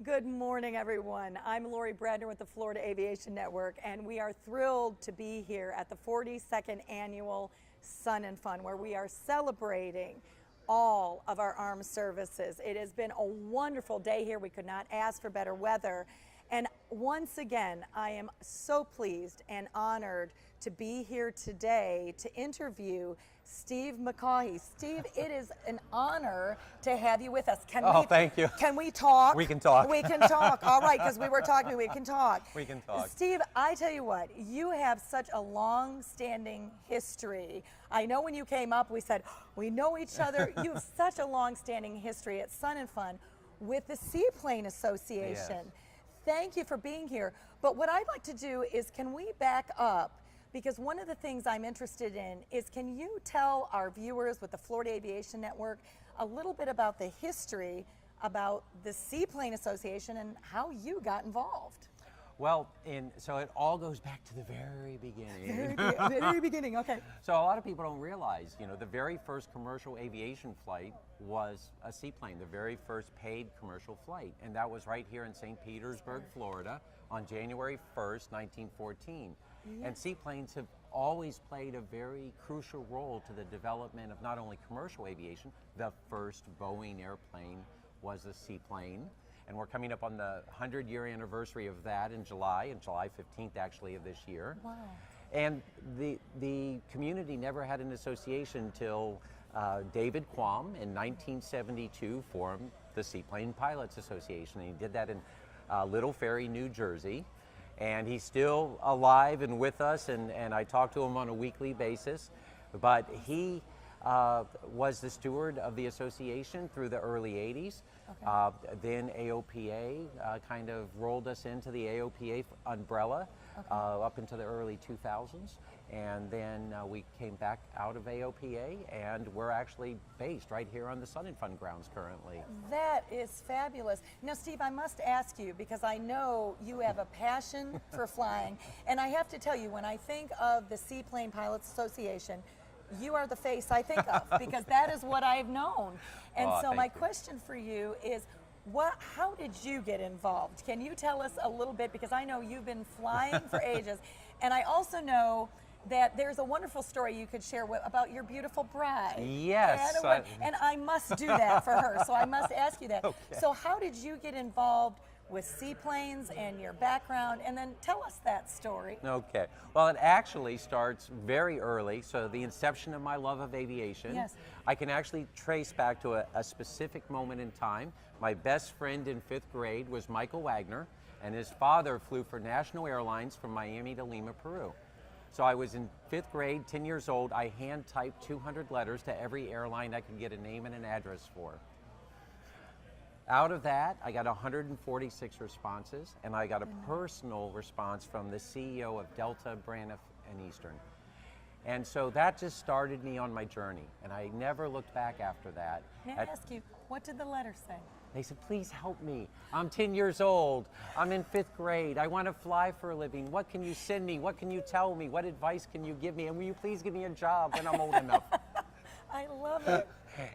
Good morning, everyone. I'm Lori Bradner with the Florida Aviation Network, and we are thrilled to be here at the 42nd Annual Sun and Fun, where we are celebrating all of our armed services. It has been a wonderful day here. We could not ask for better weather. And once again, I am so pleased and honored to be here today to interview Steve McCaughey. Steve, it is an honor to have you with us. Thank you. Can we talk? We can talk. We can talk. All right, because we were talking, we can talk. We can talk. Steve, I tell you what, you have such a long-standing history. I know when you came up, we said, we know each other. You have such a long-standing history at Sun and Fun with the Seaplane Association. Yes. Thank you for being here. But what I'd like to do is, can we back up? Because one of the things I'm interested in is, can you tell our viewers with the Florida Aviation Network a little bit about the history about the Seaplane Association and how you got involved? Well, so it all goes back to the very beginning. Very beginning, okay. So a lot of people don't realize, the very first commercial aviation flight was a seaplane, the very first paid commercial flight. And that was right here in St. Petersburg, Florida, on January 1st, 1914. Yeah. And seaplanes have always played a very crucial role to the development of not only commercial aviation. The first Boeing airplane was a seaplane. And we're coming up on the 100-year anniversary of that in July 15th actually of this year. Wow. And the community never had an association until David Quam in 1972 formed the Seaplane Pilots Association. And he did that in Little Ferry, New Jersey. And he's still alive and with us, and I talk to him on a weekly basis. But he was the steward of the association through the early 80s. Okay. Then AOPA kind of rolled us into the AOPA umbrella up into the early 2000s. And then we came back out of AOPA, and we're actually based right here on the Sun and Fun grounds currently. That is fabulous. Now, Steve, I must ask you, because I know you have a passion for flying, and I have to tell you, when I think of the Seaplane Pilots Association, you are the face I think of, because that is what I've known. And so my question for you is, how did you get involved? Can you tell us a little bit, because I know you've been flying for ages, and I also know that there's a wonderful story you could share about your beautiful bride. Yes. And I must do that for her, so I must ask you that. Okay. So how did you get involved with seaplanes and your background, and then tell us that story. Okay. Well, it actually starts very early, so the inception of my love of aviation. Yes. I can actually trace back to a specific moment in time. My best friend in 5th grade was Michael Wagner, and his father flew for National Airlines from Miami to Lima, Peru. So I was in 5th grade, 10 years old. I hand-typed 200 letters to every airline I could get a name and an address for. Out of that, I got 146 responses, and I got a personal response from the CEO of Delta, Braniff, and Eastern. And so that just started me on my journey, and I never looked back after that. May I ask you, what did the letter say? They said, please help me. I'm 10 years old. I'm in 5th grade. I want to fly for a living. What can you send me? What can you tell me? What advice can you give me? And will you please give me a job when I'm old enough? I love it.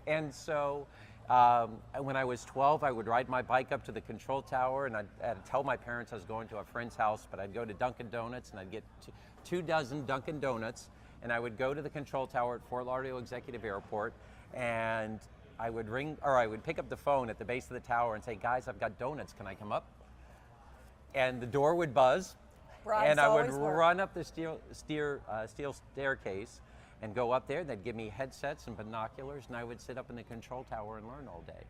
And so when I was 12, I would ride my bike up to the control tower, and I'd tell my parents I was going to a friend's house, but I'd go to Dunkin' Donuts, and I'd get 2 dozen Dunkin' Donuts, and I would go to the control tower at Fort Lauderdale Executive Airport, and I would pick up the phone at the base of the tower and say, guys, I've got donuts, can I come up? And the door would buzz, and I would run up the steel staircase and go up there. They'd give me headsets and binoculars, and I would sit up in the control tower and learn all day.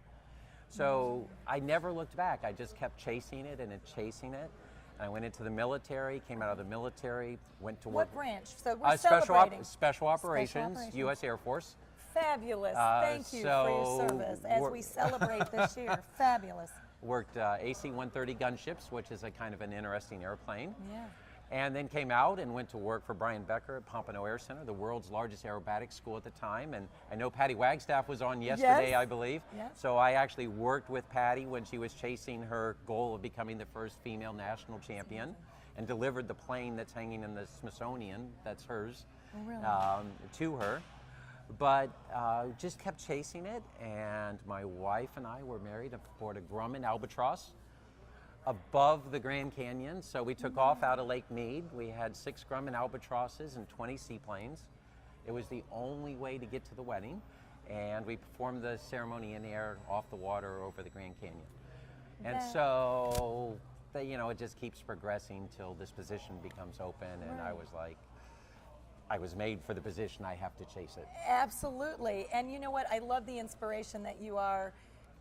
So I never looked back. I just kept chasing it and chasing it. I went into the military, came out of the military, went to work. What branch? So we're celebrating. Special Operations, U.S. Air Force. Fabulous. Thank you for your service as we celebrate this year. Fabulous. Worked AC-130 gunships, which is a kind of an interesting airplane. Yeah. And then came out and went to work for Brian Becker at Pompano Air Center, the world's largest aerobatics school at the time. And I know Patty Wagstaff was on yesterday, yes. I believe. Yes. So I actually worked with Patty when she was chasing her goal of becoming the first female national champion, and delivered the plane that's hanging in the Smithsonian, that's hers, to her. But just kept chasing it, and my wife and I were married aboard a Grumman Albatross above the Grand Canyon. So we took off out of Lake Mead. We had 6 Grumman albatrosses and 20 seaplanes. It was the only way to get to the wedding. And we performed the ceremony in the air, off the water, over the Grand Canyon. And so, you know, it just keeps progressing till this position becomes open. And I was like, I was made for the position, I have to chase it. Absolutely. And you know what? I love the inspiration that you are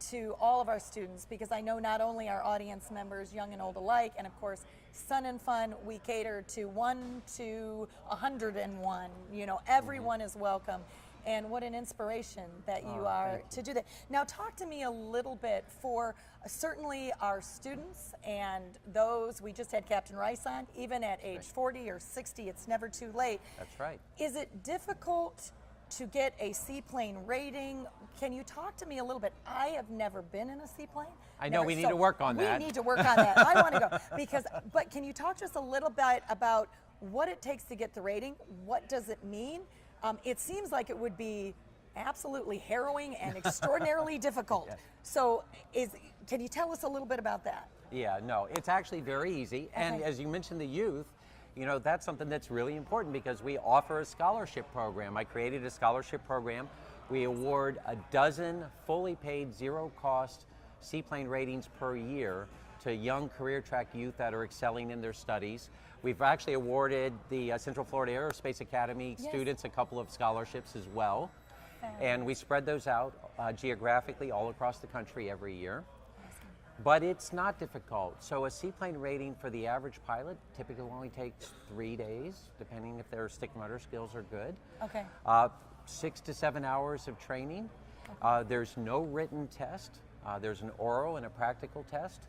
to all of our students, because I know not only our audience members, young and old alike, and of course, Sun and Fun, we cater to 1 to 101. You know, everyone is welcome. And what an inspiration that you are to do that. Now, talk to me a little bit for certainly our students and those, we just had Captain Rice on, even at age 40 or 60, it's never too late. That's right. Is it difficult to get a seaplane rating? Can you talk to me a little bit? I have never been in a seaplane. I know, we need to work on that. We need to work on that. I want to go. But can you talk to us a little bit about what it takes to get the rating? What does it mean? It seems like it would be absolutely harrowing and extraordinarily difficult. Yes. So can you tell us a little bit about that? Yeah, no, it's actually very easy. And as you mentioned, the youth, you know, that's something that's really important because we offer a scholarship program. I created a scholarship program. We award a dozen fully paid, zero-cost seaplane ratings per year to young career track youth that are excelling in their studies. We've actually awarded the Central Florida Aerospace Academy students a couple of scholarships as well. And we spread those out geographically all across the country every year. But it's not difficult. So a seaplane rating for the average pilot typically only takes 3 days, depending if their stick and rudder skills are good. Okay. 6 to 7 hours of training. There's no written test. There's an oral and a practical test,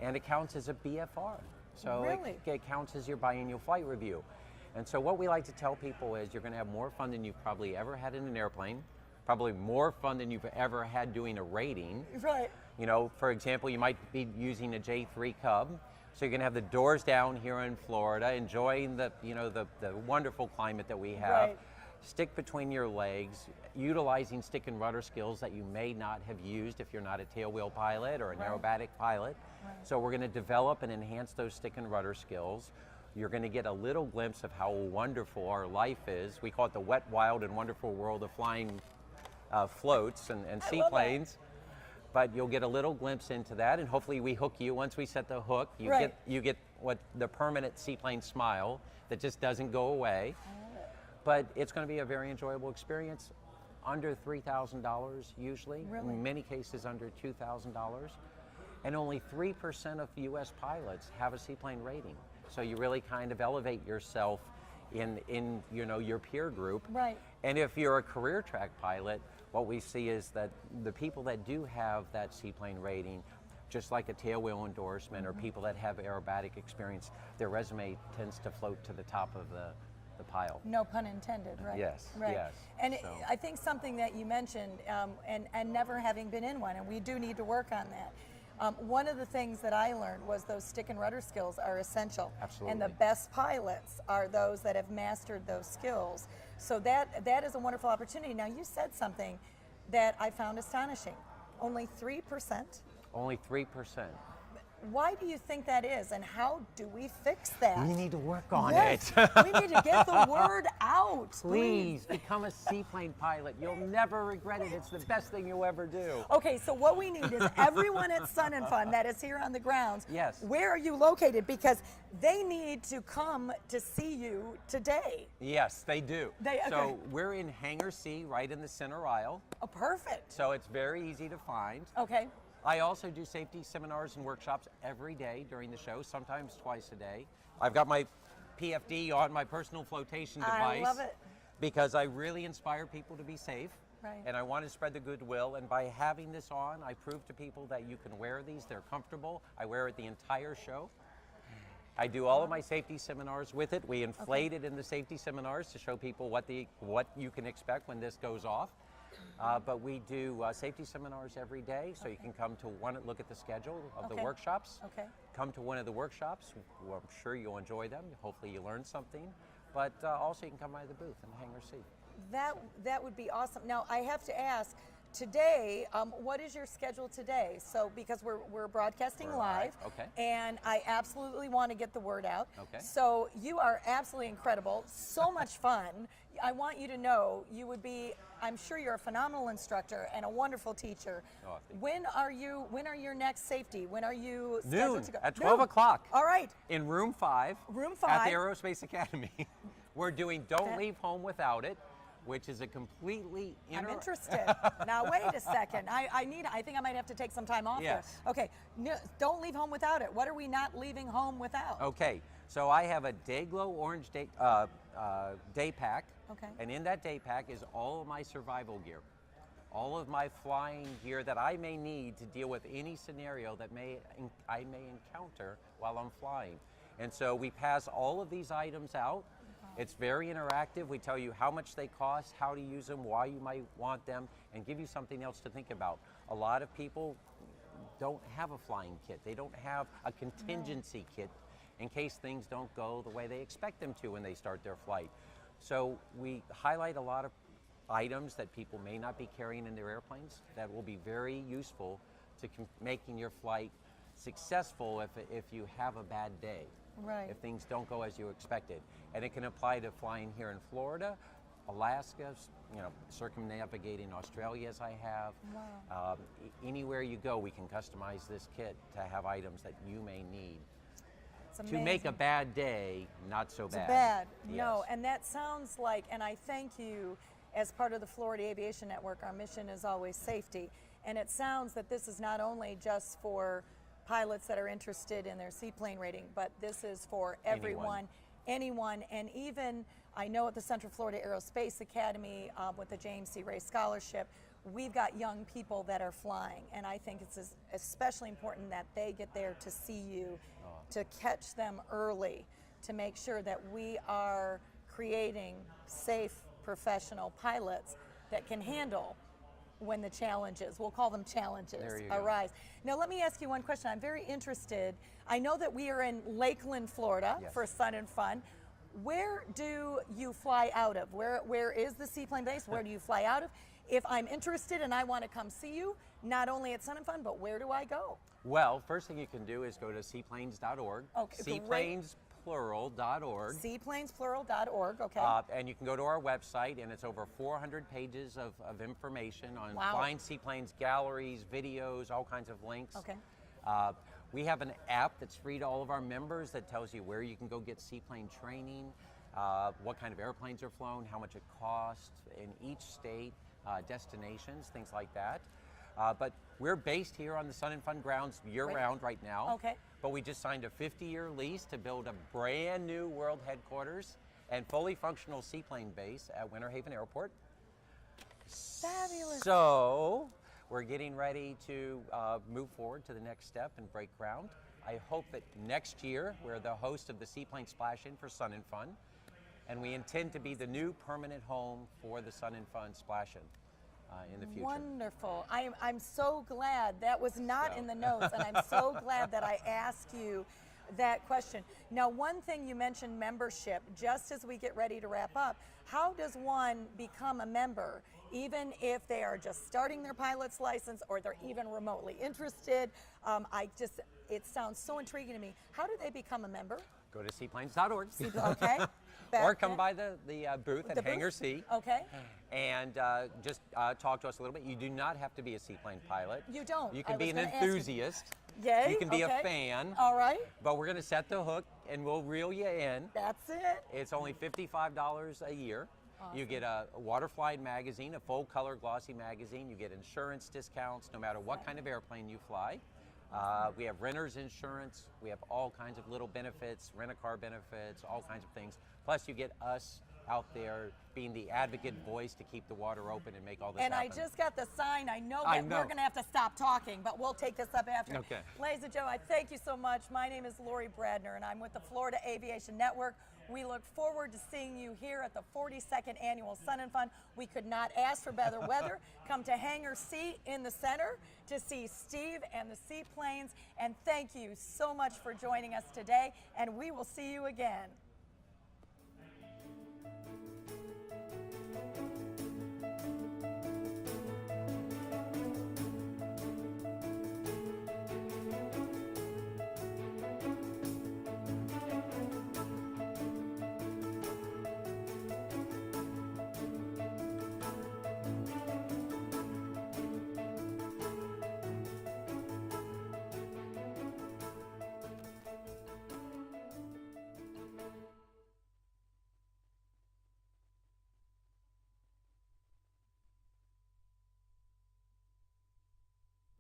and it counts as a BFR. So it counts as your biennial flight review. And so what we like to tell people is you're going to have more fun than you've probably ever had in an airplane, probably more fun than you've ever had doing a rating. Right. You know, for example, you might be using a J3 Cub, so you're going to have the doors down here in Florida, enjoying the, you know, the wonderful climate that we have. Right. Stick between your legs, utilizing stick and rudder skills that you may not have used if you're not a tailwheel pilot or an aerobatic pilot. So we're going to develop and enhance those stick and rudder skills. You're going to get a little glimpse of how wonderful our life is. We call it the wet, wild, and wonderful world of flying floats and seaplanes. But you'll get a little glimpse into that, and hopefully we hook you. Once we set the hook, you get what the permanent seaplane smile that just doesn't go away. But it's going to be a very enjoyable experience. Under $3,000 usually, in many cases under $2,000. And only 3% of U.S. pilots have a seaplane rating. So you really kind of elevate yourself in you know, your peer group. Right. And if you're a career track pilot, what we see is that the people that do have that seaplane rating, just like a tailwheel endorsement or people that have aerobatic experience, their resume tends to float to the top of the pile. No pun intended, right? Yes, right. yes. And I think something that you mentioned, and never having been in one, and we do need to work on that. One of the things that I learned was those stick and rudder skills are essential. Absolutely. And the best pilots are those that have mastered those skills. So that is a wonderful opportunity. Now, you said something that I found astonishing. Only 3%? Only 3%. Why do you think that is, and how do we fix that? We need to work on it. We need to get the word out. Please become a seaplane pilot. You'll never regret it. It's the best thing you'll ever do. Okay, so what we need is everyone at Sun and Fun that is here on the grounds. Yes. Where are you located? Because they need to come to see you today. Yes, they do. Okay. So we're in Hangar C, right in the center aisle. Oh, perfect. So it's very easy to find. Okay. I also do safety seminars and workshops every day during the show, sometimes twice a day. I've got my PFD on, my personal flotation device. I love it. Because I really inspire people to be safe. Right. And I want to spread the goodwill. And by having this on, I prove to people that you can wear these. They're comfortable. I wear it the entire show. I do all of my safety seminars with it. We inflate it in the safety seminars to show people what you can expect when this goes off. But we do safety seminars every day, so you can come to look at the schedule of the workshops. Okay. Come to one of the workshops. Well, I'm sure you'll enjoy them. Hopefully you learn something. But also you can come by the booth in Hangar C. That would be awesome. Now, I have to ask, today, what is your schedule today? So because we're broadcasting We're live, live, okay. and I absolutely want to get the word out. Okay. So you are absolutely incredible, so much fun. I want you to know you would be, I'm sure you're a phenomenal instructor and a wonderful teacher. Oh, thank you. When are your next safety? When are you Noon, scheduled to go? at 12 o'clock. All right. In room 5. Room At 5. the Aerospace Academy. We're doing Don't Leave Home Without It, which is a completely I'm interested. Now wait a second. I think I might have to take some time off Yes. here. Okay. No, don't leave home without it. What are we not leaving home without? Okay, so I have a Dayglow orange day pack. Okay. And in that day pack is all of my survival gear. All of my flying gear that I may need to deal with any scenario that I may encounter while I'm flying. And so we pass all of these items out. It's very interactive. We tell you how much they cost, how to use them, why you might want them, and give you something else to think about. A lot of people don't have a flying kit. They don't have a contingency kit in case things don't go the way they expect them to when they start their flight. So we highlight a lot of items that people may not be carrying in their airplanes that will be very useful to making your flight successful if you have a bad day. Right. If things don't go as you expected. And it can apply to flying here in Florida, Alaska, circumnavigating Australia as I have. Wow. Anywhere you go, we can customize this kit to have items that you may need. It's To make a bad day not so bad. Bad. Yes. No, and that sounds like, and I thank you as part of the Florida Aviation Network, our mission is always safety. And it sounds that this is not only just for pilots that are interested in their seaplane rating, but this is for everyone, anyone, and even I know at the Central Florida Aerospace Academy with the James C. Ray Scholarship, we've got young people that are flying, and I think it's especially important that they get there to see you, to catch them early, to make sure that we are creating safe, professional pilots that can handle when the challenges, we'll call them challenges, arise. Now let me ask you one question. I'm very interested. I know that we are in Lakeland, Florida for Sun and Fun. Where do you fly out of? Where is the Seaplane base? Where do you fly out of? If I'm interested and I want to come see you, not only at Sun and Fun, but where do I go? Well, first thing you can do is go to seaplanes.org. Okay, seaplanes.org. Seaplanes.org, okay. And you can go to our website, and it's over 400 pages of information on flying seaplanes, galleries, videos, all kinds of links. Okay. We have an app that's free to all of our members that tells you where you can go get seaplane training, what kind of airplanes are flown, how much it costs in each state, destinations, things like that. But we're based here on the Sun and Fun grounds year-round right now. Okay. But we just signed a 50-year lease to build a brand new world headquarters and fully functional seaplane base at Winter Haven Airport. Fabulous. So we're getting ready to move forward to the next step and break ground. I hope that next year we're the host of the Seaplane Splash-In for Sun and Fun, and we intend to be the new permanent home for the Sun and Fun Splash-In in the future. Wonderful. I'm so glad that was not in the notes, and I'm so glad that I asked you that question. Now, one thing you mentioned, membership, just as we get ready to wrap up, how does one become a member, even if they are just starting their pilot's license or they're even remotely interested? It sounds so intriguing to me. How do they become a member? Go to seaplanes.org. Okay. Or come by the booth at Hangar C. Okay. And just talk to us a little bit. You do not have to be a seaplane pilot. You don't. You can be an enthusiast. Yay. You can be a fan. All right. But we're going to set the hook and we'll reel you in. That's it. It's only $55 a year. Awesome. You get a Waterfly magazine, a full color glossy magazine. You get insurance discounts no matter what kind of airplane you fly. We have renter's insurance. We have all kinds of little benefits, rent-a-car benefits, all kinds of things. Plus, you get us out there being the advocate voice to keep the water open and make all this happen. And I just got the sign. I know that we're going to have to stop talking, but we'll take this up after. Okay. Ladies and gentlemen, I thank you so much. My name is Lori Bradner, and I'm with the Florida Aviation Network. We look forward to seeing you here at the 42nd Annual Sun and Fun. We could not ask for better weather. Come to Hangar C in the center to see Steve and the seaplanes. And thank you so much for joining us today, and we will see you again.